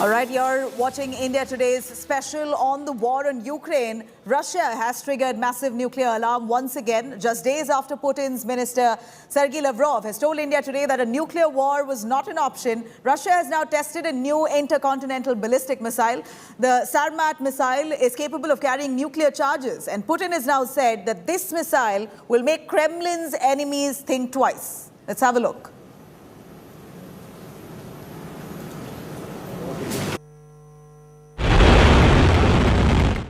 All right, you're watching India Today's special on the war on Ukraine. Russia has triggered massive nuclear alarm once again, just days after Putin's minister Sergei Lavrov has told India Today that a nuclear war was not an option. Russia has now tested a new intercontinental ballistic missile. The Sarmat missile is capable of carrying nuclear charges, and Putin has now said that this missile will make Kremlin's enemies think twice. Let's have a look.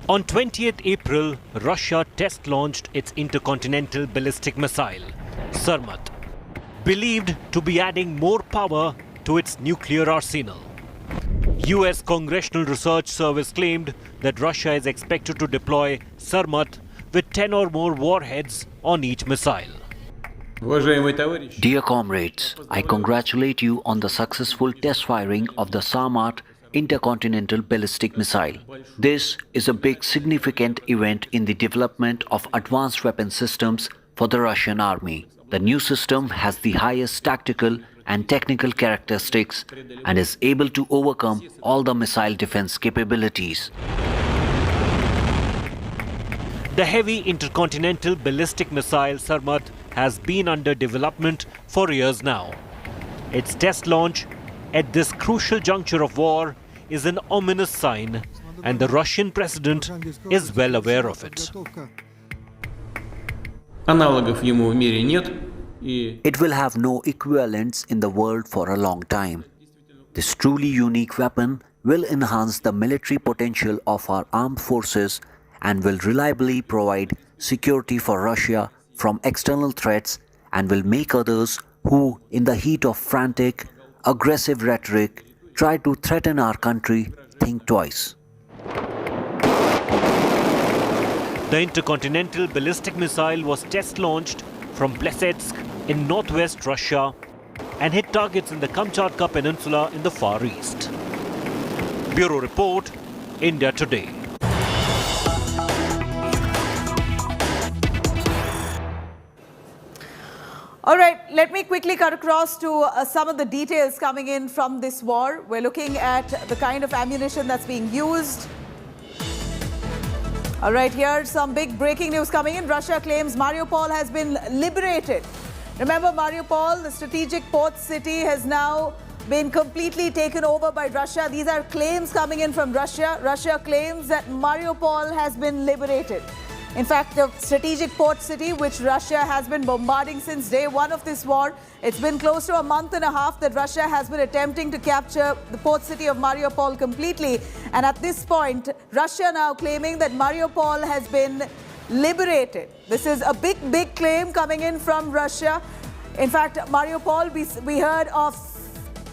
On 20th April, Russia test-launched its intercontinental ballistic missile, Sarmat, believed to be adding more power to its nuclear arsenal. US Congressional Research Service claimed that Russia is expected to deploy Sarmat with 10 or more warheads on each missile. Dear comrades, I congratulate you on the successful test firing of the Sarmat intercontinental ballistic missile. This is a big significant event in the development of advanced weapon systems for the Russian army. The new system has the highest tactical and technical characteristics and is able to overcome all the missile defense capabilities. The heavy intercontinental ballistic missile Sarmat has been under development for years now. Its test launch at this crucial juncture of war is an ominous sign, and the Russian president is well aware of it. It will have no equivalents in the world for a long time. This truly unique weapon will enhance the military potential of our armed forces and will reliably provide security for Russia from external threats and will make others who, in the heat of frantic, aggressive rhetoric, try to threaten our country, think twice. The intercontinental ballistic missile was test-launched from Plesetsk in northwest Russia and hit targets in the Kamchatka Peninsula in the Far East. Bureau Report, India Today. All right, let me quickly cut across to some of the details coming in from this war. We're looking at the kind of ammunition that's being used. All right, here's some big breaking news coming in. Russia claims Mariupol has been liberated. Remember, Mariupol, the strategic port city, has now been completely taken over by Russia. These are claims coming in from Russia. Russia claims that Mariupol has been liberated. In fact, the strategic port city, which Russia has been bombarding since day one of this war, it's been close to a month and a half that Russia has been attempting to capture the port city of Mariupol completely. And at this point, Russia now claiming that Mariupol has been liberated. This is a big claim coming in from Russia. In fact, Mariupol, we heard of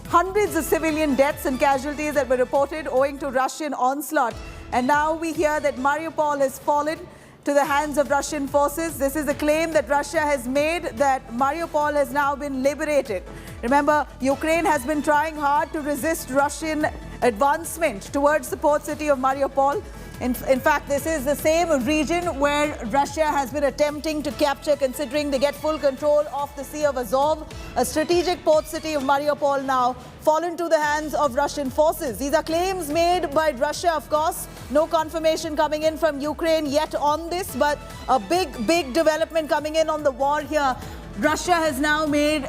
hundreds of civilian deaths and casualties that were reported owing to Russian onslaught. And now we hear that Mariupol has fallen to the hands of Russian forces. This is a claim that Russia has made, that Mariupol has now been liberated. Remember, Ukraine has been trying hard to resist Russian advancement towards the port city of Mariupol. In fact, this is the same region where Russia has been attempting to capture, considering they get full control of the Sea of Azov. A strategic port city of Mariupol now fallen to the hands of Russian forces. These are claims made by Russia, of course. No confirmation coming in from Ukraine yet on this, but a big development coming in on the war here. Russia has now made,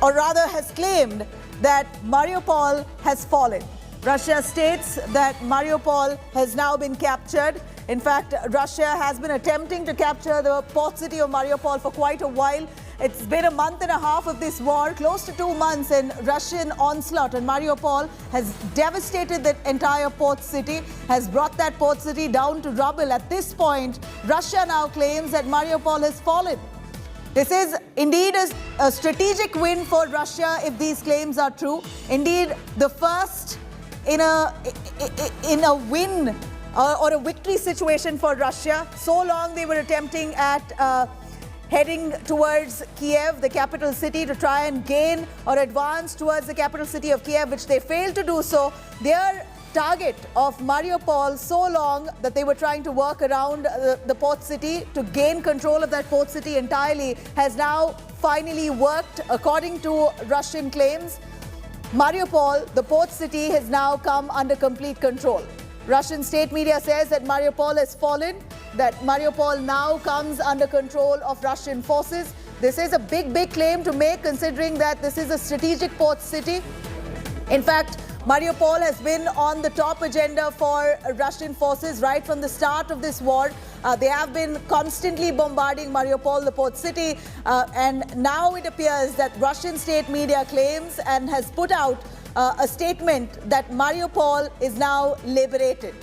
or rather has claimed, that Mariupol has fallen. Russia states that Mariupol has now been captured. In fact, Russia has been attempting to capture the port city of Mariupol for quite a while. It's been a month and a half of this war, close to 2 months, and Russian onslaught on Mariupol has devastated the entire port city, has brought that port city down to rubble. At this point, Russia now claims that Mariupol has fallen. This is indeed a strategic win for Russia if these claims are true. Indeed, the first in a win or a victory situation for Russia. So long they were attempting at heading towards Kiev, the capital city, to try and gain or advance towards the capital city of Kiev, which they failed to do so. Their target of Mariupol so long that they were trying to work around the port city to gain control of that port city entirely has now finally worked, according to Russian claims. Mariupol, the port city, has now come under complete control. Russian state media says that Mariupol has fallen, that Mariupol now comes under control of Russian forces. This is a big claim to make, considering that this is a strategic port city. In fact, Mariupol has been on the top agenda for Russian forces right from the start of this war. They have been constantly bombarding Mariupol, the port city, and now it appears that Russian state media claims and has put out a statement that Mariupol is now liberated.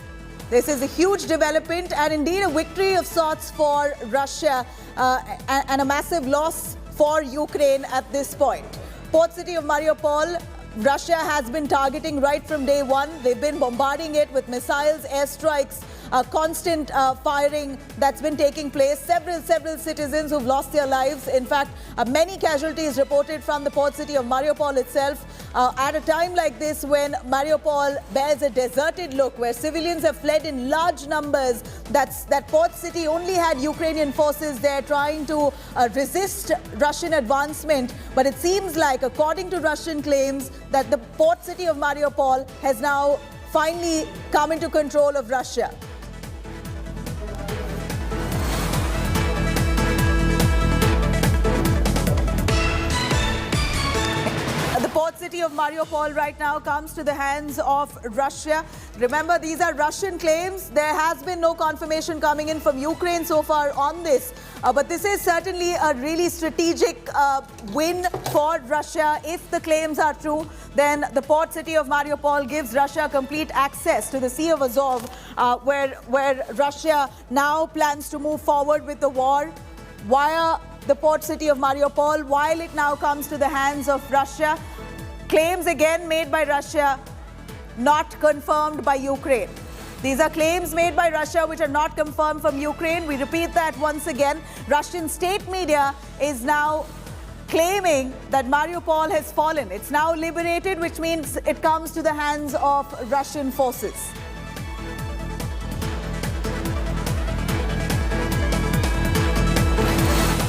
This is a huge development and indeed a victory of sorts for Russia and a massive loss for Ukraine at this point. Port city of Mariupol, Russia has been targeting right from day one. They've been bombarding it with missiles, airstrikes, constant firing that's been taking place. Several citizens who've lost their lives. In fact, many casualties reported from the port city of Mariupol itself. At a time like this, when Mariupol bears a deserted look, where civilians have fled in large numbers, that port city only had Ukrainian forces there trying to resist Russian advancement. But it seems like, according to Russian claims, that the port city of Mariupol has now finally come into control of Russia. The port city of Mariupol right now comes to the hands of Russia. Remember, these are Russian claims. There has been no confirmation coming in from Ukraine so far on this. But this is certainly a really strategic win for Russia. If the claims are true, then the port city of Mariupol gives Russia complete access to the Sea of Azov, where Russia now plans to move forward with the war via the port city of Mariupol, while it now comes to the hands of Russia. Claims again made by Russia, not confirmed by Ukraine. These are claims made by Russia which are not confirmed from Ukraine. We repeat that once again. Russian state media is now claiming that Mariupol has fallen. It's now liberated, which means it comes to the hands of Russian forces.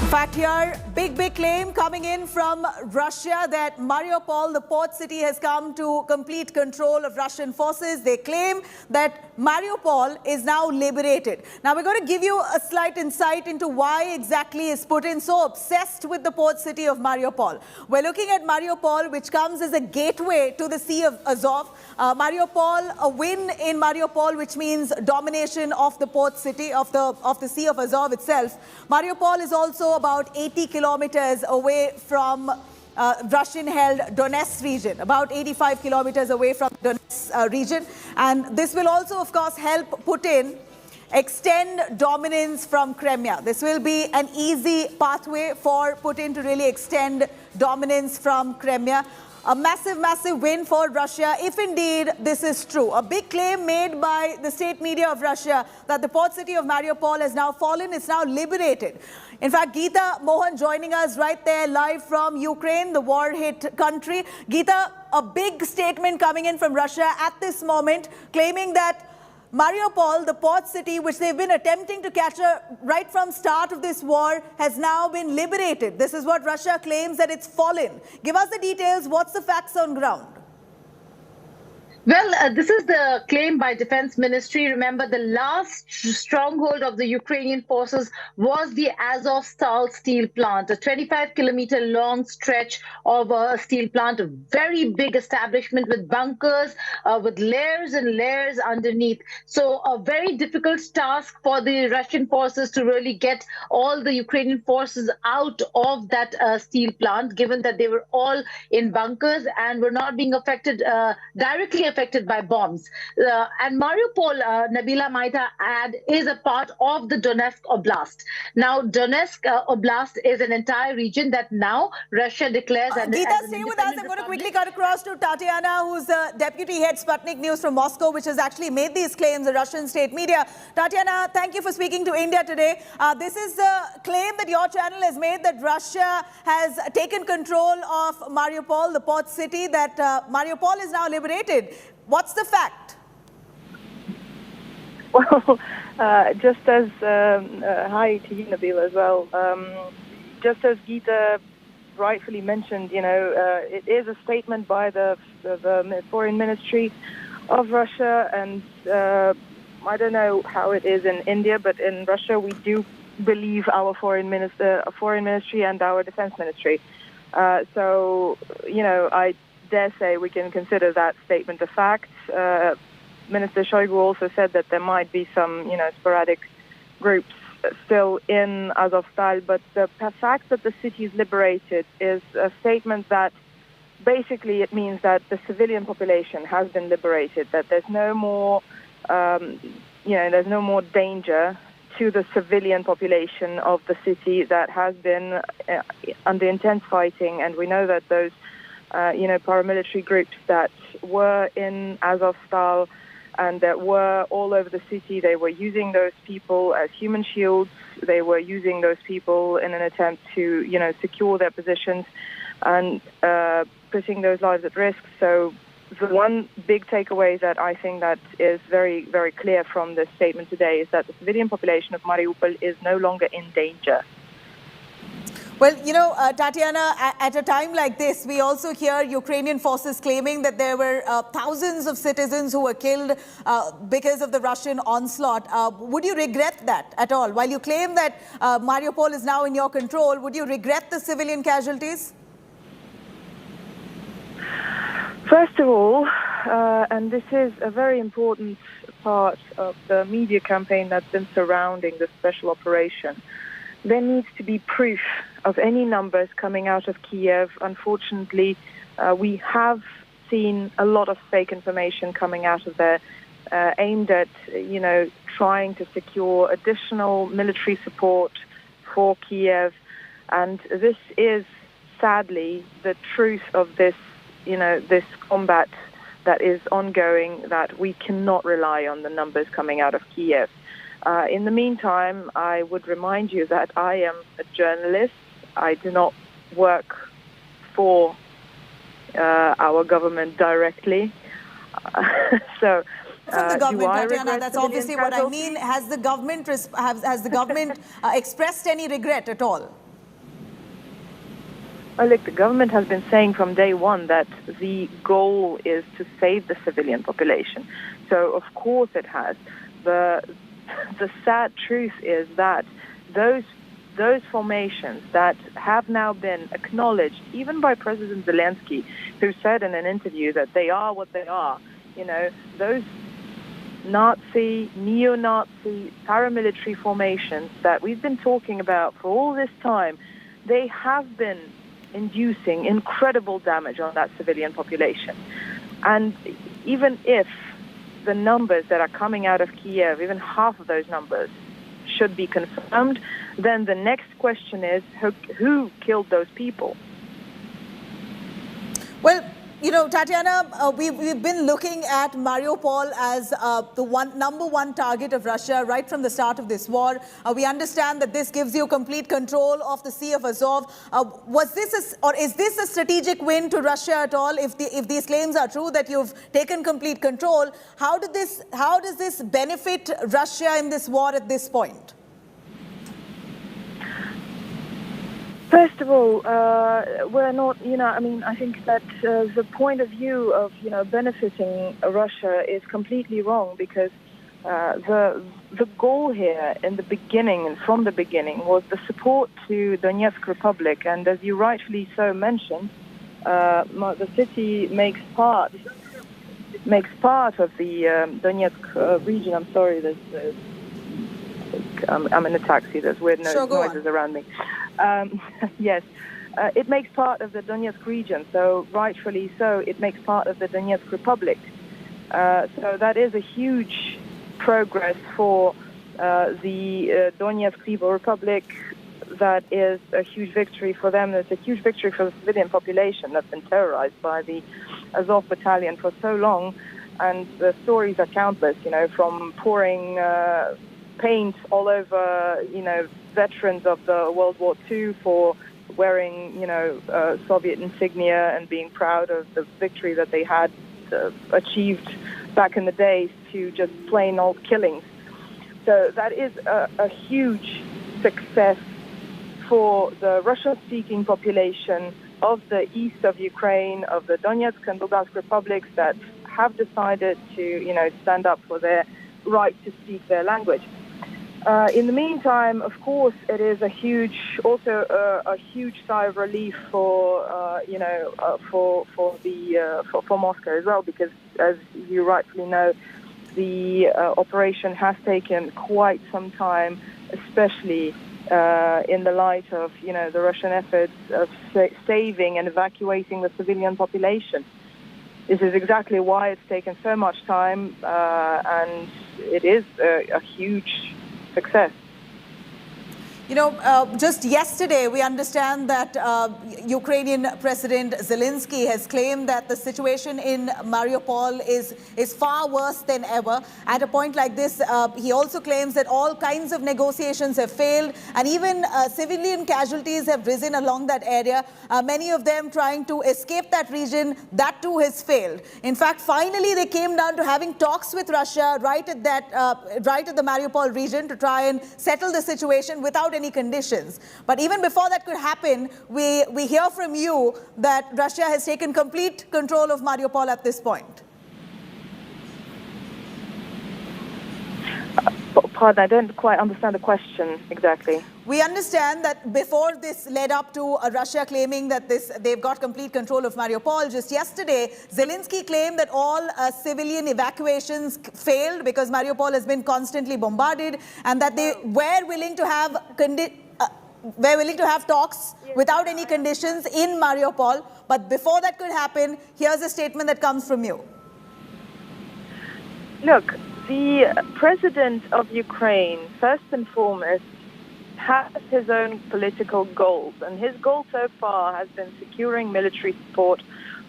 In fact, here, big claim coming in from Russia that Mariupol, the port city, has come to complete control of Russian forces. They claim that Mariupol is now liberated. Now, we're going to give you a slight insight into why exactly is Putin so obsessed with the port city of Mariupol. We're looking at Mariupol, which comes as a gateway to the Sea of Azov. Mariupol, a win in Mariupol, which means domination of the port city, of the Sea of Azov itself. Mariupol is also about 80 kilometers away from Russian-held Donetsk region, about 85 kilometers away from Donetsk region. And this will also, of course, help Putin extend dominance from Crimea. This will be an easy pathway for Putin to really extend dominance from Crimea. A massive win for Russia, if indeed this is true. A big claim made by the state media of Russia that the port city of Mariupol has now fallen, it's now liberated. In fact, Geeta Mohan joining us right there live from Ukraine, the war-hit country. Geeta, a big statement coming in from Russia at this moment, claiming that Mariupol, the port city, which they've been attempting to capture right from start of this war, has now been liberated. This is what Russia claims, that it's fallen. Give us the details. What's the facts on ground? Well, this is the claim by Defence Ministry. Remember, the last stronghold of the Ukrainian forces was the Azovstal steel plant, a 25-kilometer long stretch of a steel plant, a very big establishment with bunkers, with layers and layers underneath. So a very difficult task for the Russian forces to really get all the Ukrainian forces out of that steel plant, given that they were all in bunkers and were not being affected, directly affected by bombs. And Mariupol, Nabila might add, is a part of the Donetsk Oblast. Now, Donetsk Oblast is an entire region that now Russia declares as Geeta, stay with us. I'm going to quickly cut across to Tatiana, who's the deputy head Sputnik News from Moscow, which has actually made these claims, the Russian state media. Tatiana, thank you for speaking to India today. This is the claim that your channel has made, that Russia has taken control of Mariupol, the port city, that Mariupol is now liberated. What's the fact? Well, just as, hi to you, Nabila, as well. Just as Geeta rightfully mentioned, it is a statement by the foreign ministry of Russia, and I don't know how it is in India, but in Russia we do believe our foreign ministry and our defense ministry. So, I dare say we can consider that statement a fact. Minister Shoigu also said that there might be some, sporadic groups still in Azovstal, but the fact that the city is liberated is a statement that basically it means that the civilian population has been liberated, that there's no more, there's no more danger to the civilian population of the city that has been under intense fighting. And we know that those, paramilitary groups that were in Azovstal and that were all over the city, they were using those people as human shields. They were using those people in an attempt to, secure their positions and putting those lives at risk. So the one big takeaway that I think that is very, very clear from this statement today is that the civilian population of Mariupol is no longer in danger. Well, Tatiana, at a time like this, we also hear Ukrainian forces claiming that there were thousands of citizens who were killed because of the Russian onslaught. Would you regret that at all? While you claim that Mariupol is now in your control, would you regret the civilian casualties? First of all, and this is a very important part of the media campaign that's been surrounding the special operation, there needs to be proof of any numbers coming out of Kiev. Unfortunately, we have seen a lot of fake information coming out of there aimed at, trying to secure additional military support for Kiev. And this is sadly the truth of this, this combat that is ongoing, that we cannot rely on the numbers coming out of Kiev. In the meantime, I would remind you that I am a journalist. I do not work for our government directly. So, from the government, Tatiana, that's obviously what I mean. Has the government expressed any regret at all? Well, look, the government has been saying from day one that the goal is to save the civilian population. So, of course, it has. The sad truth is that those formations that have now been acknowledged, even by President Zelensky, who said in an interview that they are what they are, those Nazi, neo-Nazi paramilitary formations that we've been talking about for all this time, they have been inducing incredible damage on that civilian population. And even if the numbers that are coming out of Kiev, even half of those numbers, should be confirmed, then the next question is who killed those people? Well, Tatiana, we've been looking at Mariupol as the number one target of Russia right from the start of this war. We understand that this gives you complete control of the Sea of Azov. Is this a strategic win to Russia at all? If these claims are true that you've taken complete control, how does this benefit Russia in this war at this point? First of all, we're not, I think that the point of view of, benefiting Russia is completely wrong, because the goal here in the beginning and from the beginning was the support to Donetsk Republic. And as you rightfully so mentioned, the city makes part of the Donetsk region. I'm sorry, I'm in a taxi. There's weird noises around me. Yes, it makes part of the Donetsk region, so rightfully so, it makes part of the Donetsk Republic. So that is a huge progress for the Donetsk People Republic. That is a huge victory for them. It's a huge victory for the civilian population that's been terrorized by the Azov battalion for so long. And the stories are countless, from pouring paint all over, veterans of the World War II for wearing, Soviet insignia and being proud of the victory that they had achieved back in the days, to just plain old killings. So that is a huge success for the Russian-speaking population of the east of Ukraine, of the Donetsk and Lugansk republics that have decided to, stand up for their right to speak their language. In the meantime, of course, it is a huge sigh of relief for Moscow as well, because as you rightfully know, the operation has taken quite some time, especially in the light of the Russian efforts of saving and evacuating the civilian population. This is exactly why it's taken so much time, and it is a huge success. Just yesterday, we understand that Ukrainian President Zelensky has claimed that the situation in Mariupol is far worse than ever. At a point like this, he also claims that all kinds of negotiations have failed, and even civilian casualties have risen along that area, many of them trying to escape that region. That too has failed. In fact, finally, they came down to having talks with Russia right at the Mariupol region to try and settle the situation without any conditions. But even before that could happen, we hear from you that Russia has taken complete control of Mariupol at this point. Pardon, I don't quite understand the question exactly. We understand that before this led up to Russia claiming that they've got complete control of Mariupol. Just yesterday, Zelensky claimed that all civilian evacuations failed because Mariupol has been constantly bombarded, and that they were willing to have talks without any conditions in Mariupol. But before that could happen, here's a statement that comes from you. Look, the president of Ukraine, first and foremost, has his own political goals, and his goal so far has been securing military support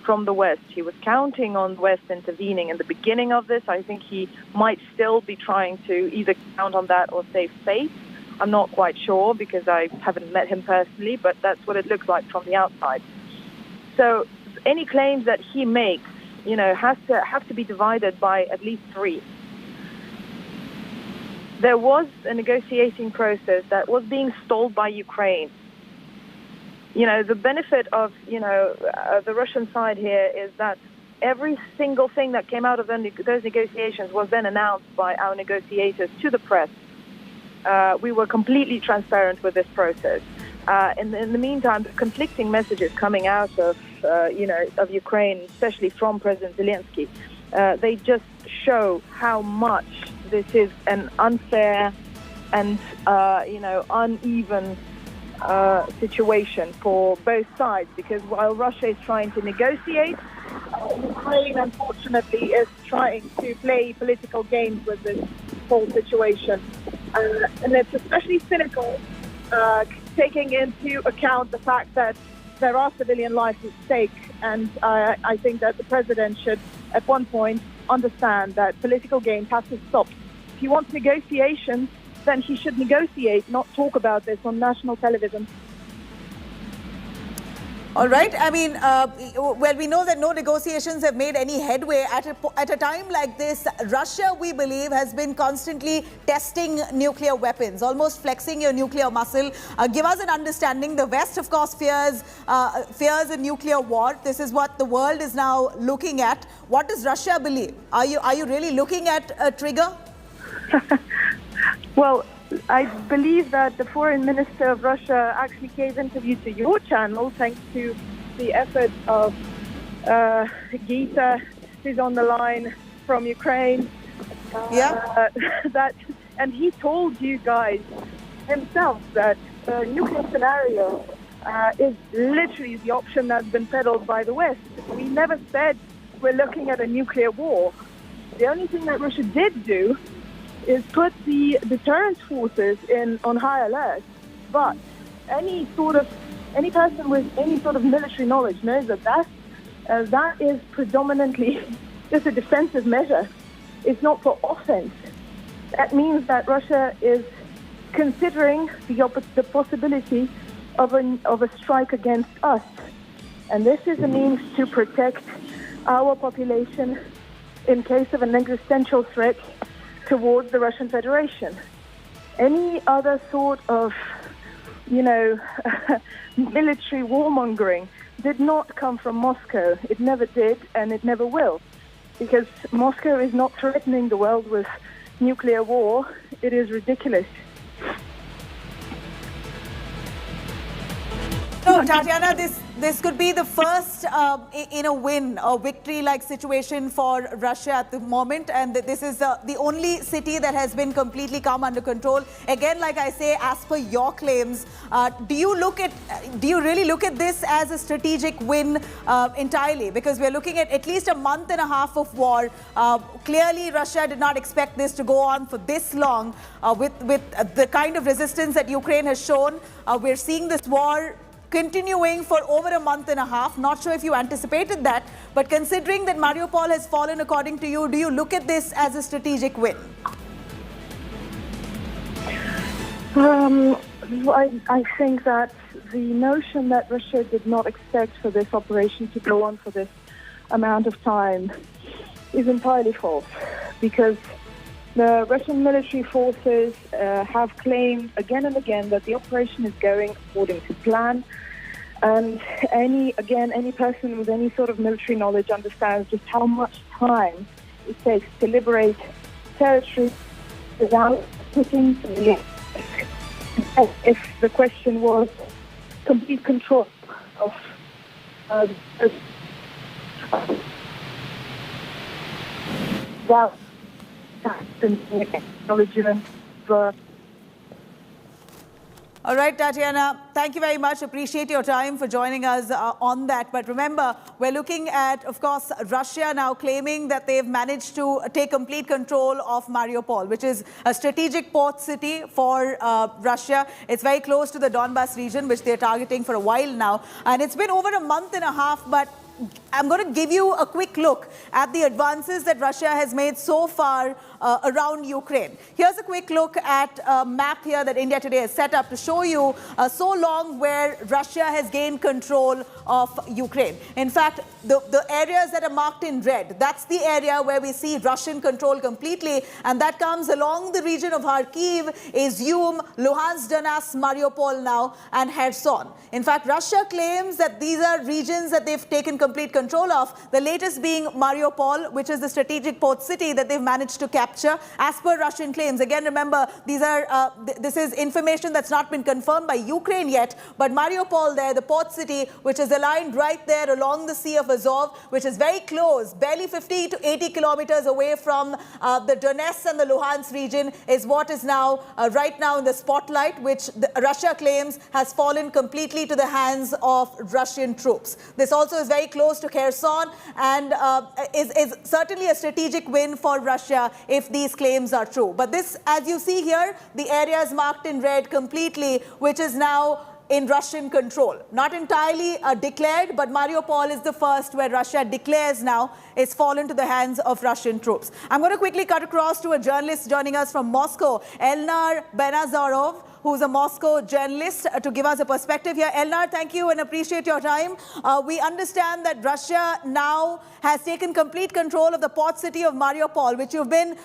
from the West. He was counting on the West intervening in the beginning of this. I think he might still be trying to either count on that or save face. I'm not quite sure because I haven't met him personally, but that's what it looks like from the outside. So any claims that he makes, have to be divided by at least three. There was a negotiating process that was being stalled by Ukraine. The benefit of, the Russian side here is that every single thing that came out of those negotiations was then announced by our negotiators to the press. We were completely transparent with this process. In the meantime, the conflicting messages coming out of Ukraine, especially from President Zelensky, they just show how much this is an unfair and, uneven situation for both sides. Because while Russia is trying to negotiate, Ukraine, unfortunately, is trying to play political games with this whole situation. And it's especially cynical, taking into account the fact that there are civilian lives at stake. And I think that the president should, at one point, understand that political games have to stop. If he wants negotiations, then he should negotiate, not talk about this on national television. All right. I mean, we know that no negotiations have made any headway. At a time like this, Russia, we believe, has been constantly testing nuclear weapons, almost flexing your nuclear muscle. Give us an understanding. The West, of course, fears a nuclear war. This is what the world is now looking at. What does Russia believe? Are you really looking at a trigger? Well, I believe that the foreign minister of Russia actually gave an interview to your channel thanks to the efforts of Gita, who's on the line from Ukraine. And he told you guys himself that the nuclear scenario is literally the option that's been peddled by the West. We never said we're looking at a nuclear war. The only thing that Russia did do is put the deterrence forces on high alert. But any person with any sort of military knowledge knows that is predominantly just a defensive measure. It's not for offense. That means that Russia is considering the possibility of a strike against us. And this is a means to protect our population in case of an existential threat towards the Russian Federation. Any other sort of, military warmongering did not come from Moscow. It never did, and it never will, because Moscow is not threatening the world with nuclear war. It is ridiculous. No, Tatiana, this could be the first in a win, a victory-like situation for Russia at the moment, and this is the only city that has been completely come under control. Again, like I say, as per your claims, do you really look at this as a strategic win entirely? Because we're looking at least a month and a half of war. Clearly, Russia did not expect this to go on for this long. With the kind of resistance that Ukraine has shown, we're seeing this war continuing for over a month and a half. Not sure if you anticipated that, but considering that Mariupol has fallen according to you, do you look at this as a strategic win? I think that the notion that Russia did not expect for this operation to go on for this amount of time is entirely false, because the Russian military forces have claimed again and again that the operation is going according to plan. And any person with any sort of military knowledge understands just how much time it takes to liberate territory without putting civilians. If the question was complete control of All right, Tatiana, thank you very much. Appreciate your time for joining us on that. But remember, we're looking at, of course, Russia now claiming that they've managed to take complete control of Mariupol, which is a strategic port city for Russia. It's very close to the Donbas region, which they're targeting for a while now. And it's been over a month and a half, but I'm going to give you a quick look at the advances that Russia has made so far around Ukraine. Here's a quick look at a map here that India Today has set up to show you so long where Russia has gained control of Ukraine. In fact, the areas that are marked in red, that's the area where we see Russian control completely, and that comes along the region of Kharkiv, Izium, Luhansk, Donetsk, Mariupol now, and Kherson. In fact, Russia claims that these are regions that they've taken complete control of, the latest being Mariupol, which is the strategic port city that they've managed to capture as per Russian claims. Again, remember, these are this is information that's not been confirmed by Ukraine yet, but Mariupol there, the port city, which is aligned right there along the Sea of Azov, which is very close, barely 50 to 80 kilometers away from the Donetsk and the Luhansk region, is what is now right now in the spotlight, which Russia claims has fallen completely to the hands of Russian troops. This also is very close to Kherson and is certainly a strategic win for Russia if these claims are true. But this, as you see here, the area is marked in red completely, which is now in Russian control. Not entirely declared, but Mariupol is the first where Russia declares now it's fallen to the hands of Russian troops. I'm going to quickly cut across to a journalist joining us from Moscow, Elnar Benazarov, who's a Moscow journalist, to give us a perspective here. Elnar, thank you and appreciate your time. We understand that Russia now has taken complete control of the port city of Mariupol, which you've been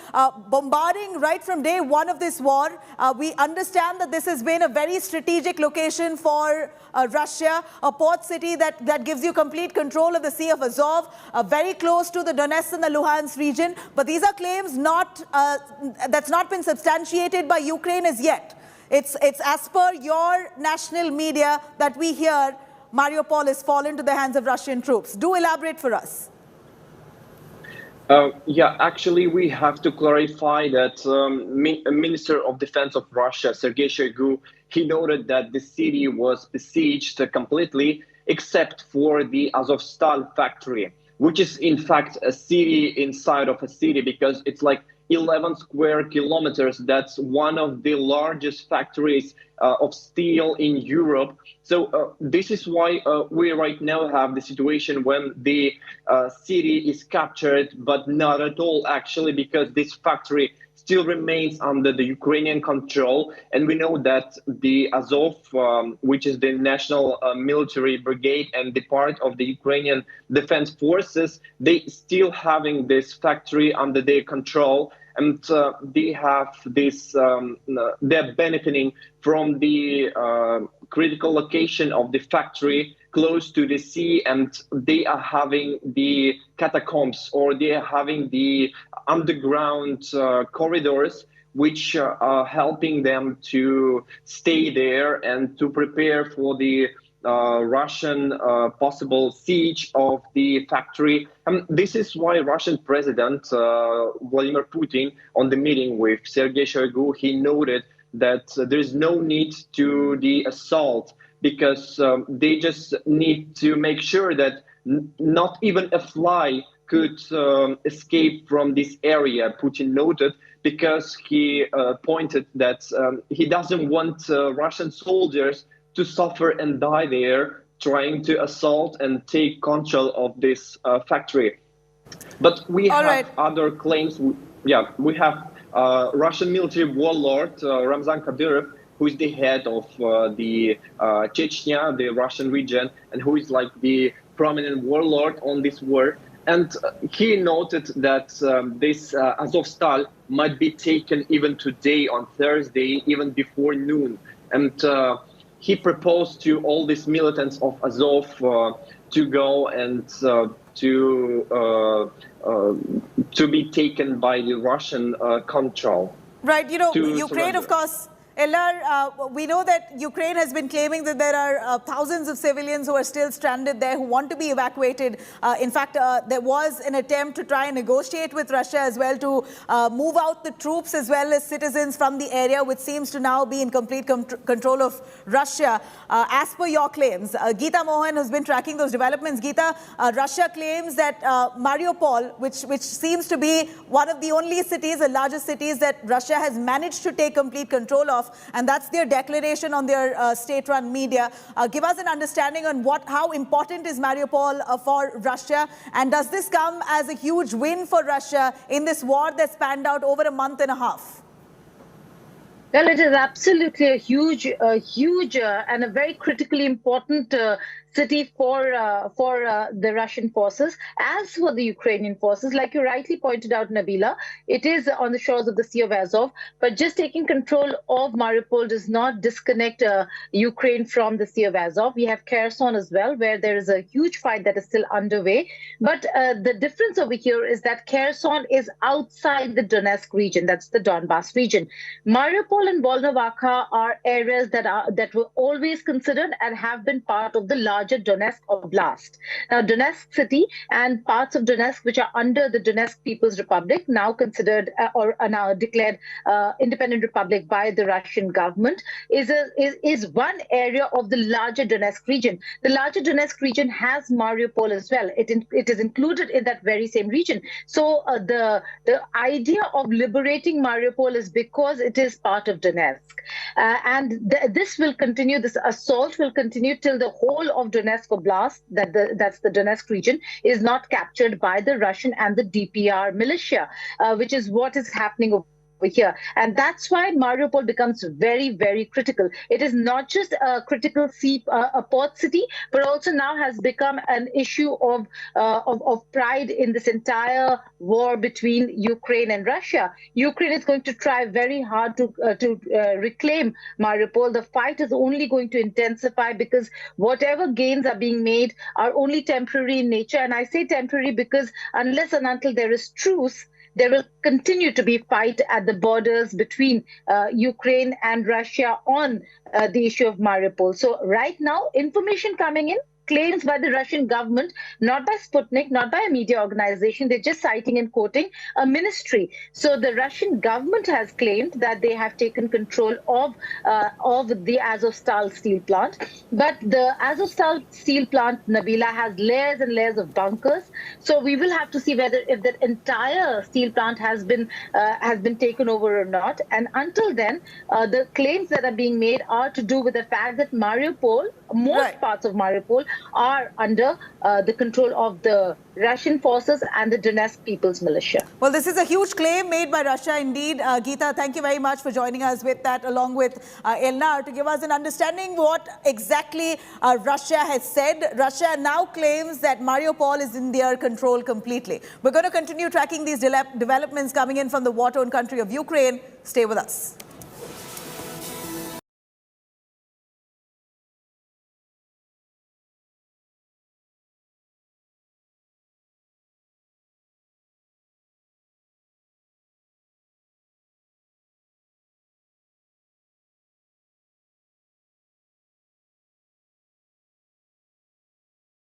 bombarding right from day one of this war. We understand that this has been a very strategic location for Russia, a port city that gives you complete control of the Sea of Azov, very close to the Donetsk and the Luhansk region. But these are claims that's not been substantiated by Ukraine as yet. It's as per your national media that we hear Mariupol has fallen to the hands of Russian troops. Do elaborate for us. Yeah, actually, we have to clarify that Minister of Defense of Russia, Sergei Shoigu, he noted that the city was besieged completely except for the Azovstal factory, which is in fact a city inside of a city, because it's like 11 square kilometers. That's one of the largest factories of steel in Europe. So this is why we right now have the situation when the city is captured, but not at all actually, because this factory still remains under the Ukrainian control. And we know that the Azov, which is the national military brigade and the part of the Ukrainian defense forces, they still having this factory under their control. And they have this, they're benefiting from the critical location of the factory close to the sea, and they are having the catacombs, or they are having the underground corridors, which are helping them to stay there and to prepare for the Russian possible siege of the factory. This is why Russian President Vladimir Putin, on the meeting with Sergei Shoigu, he noted that there is no need to the assault, because they just need to make sure that not even a fly could escape from this area, Putin noted, because he pointed that he doesn't want Russian soldiers to suffer and die there trying to assault and take control of this factory. But we have other claims. Yeah, we have Russian military warlord Ramzan Kadyrov, who is the head of the Chechnya, the Russian region, and who is like the prominent warlord on this war. And he noted that this Azovstal might be taken even today, on Thursday, even before noon. And he proposed to all these militants of Azov to go and to be taken by the Russian control. Right, you know, Ukraine, of course. Eldar, we know that Ukraine has been claiming that there are thousands of civilians who are still stranded there who want to be evacuated. In fact, there was an attempt to try and negotiate with Russia as well to move out the troops as well as citizens from the area, which seems to now be in complete control of Russia. As per your claims, Geeta Mohan has been tracking those developments. Geeta, Russia claims that Mariupol, which seems to be one of the only cities, the largest cities that Russia has managed to take complete control of, and that's their declaration on their state-run media. Give us an understanding on how important is Mariupol for Russia, and does this come as a huge win for Russia in this war that spanned out over a month and a half? Well, it is absolutely a huge and a very critically important city for the Russian forces. As for the Ukrainian forces, like you rightly pointed out, Nabila, it is on the shores of the Sea of Azov, but just taking control of Mariupol does not disconnect Ukraine from the Sea of Azov. We have Kherson as well, where there is a huge fight that is still underway. But the difference over here is that Kherson is outside the Donetsk region, that's the Donbass region. Mariupol and Volnovakha are areas that were always considered and have been part of the larger Donetsk Oblast. Now, Donetsk city and parts of Donetsk, which are under the Donetsk People's Republic, now considered or are now declared independent republic by the Russian government, is one area of the larger Donetsk region. The larger Donetsk region has Mariupol as well. It is included in that very same region. So the idea of liberating Mariupol is because it is part of Donetsk. This will continue, this assault will continue till the whole of Donetsk Oblast, that's the Donetsk region, is not captured by the Russian and the DPR militia, which is what is happening over here. And that's why Mariupol becomes very, very critical. It is not just a critical a port city, but also now has become an issue of pride in this entire war between Ukraine and Russia. Ukraine is going to try very hard to reclaim Mariupol. The fight is only going to intensify because whatever gains are being made are only temporary in nature. And I say temporary because unless and until there is truce, there will continue to be fight at the borders between Ukraine and Russia on the issue of Mariupol. So right now, information coming in, claims by the Russian government, not by Sputnik, not by a media organization, they're just citing and quoting a ministry. So the Russian government has claimed that they have taken control of the Azovstal steel plant. But the Azovstal steel plant, Nabila, has layers and layers of bunkers. So we will have to see whether if that entire steel plant has been taken over or not. And until then, the claims that are being made are to do with the fact that Mariupol, most parts of Mariupol, are under the control of the Russian forces and the Donetsk People's Militia. Well, this is a huge claim made by Russia indeed. Geeta, thank you very much for joining us with that, along with Elnar, to give us an understanding what exactly Russia has said. Russia now claims that Mariupol is in their control completely. We're going to continue tracking these developments coming in from the war-torn country of Ukraine. Stay with us.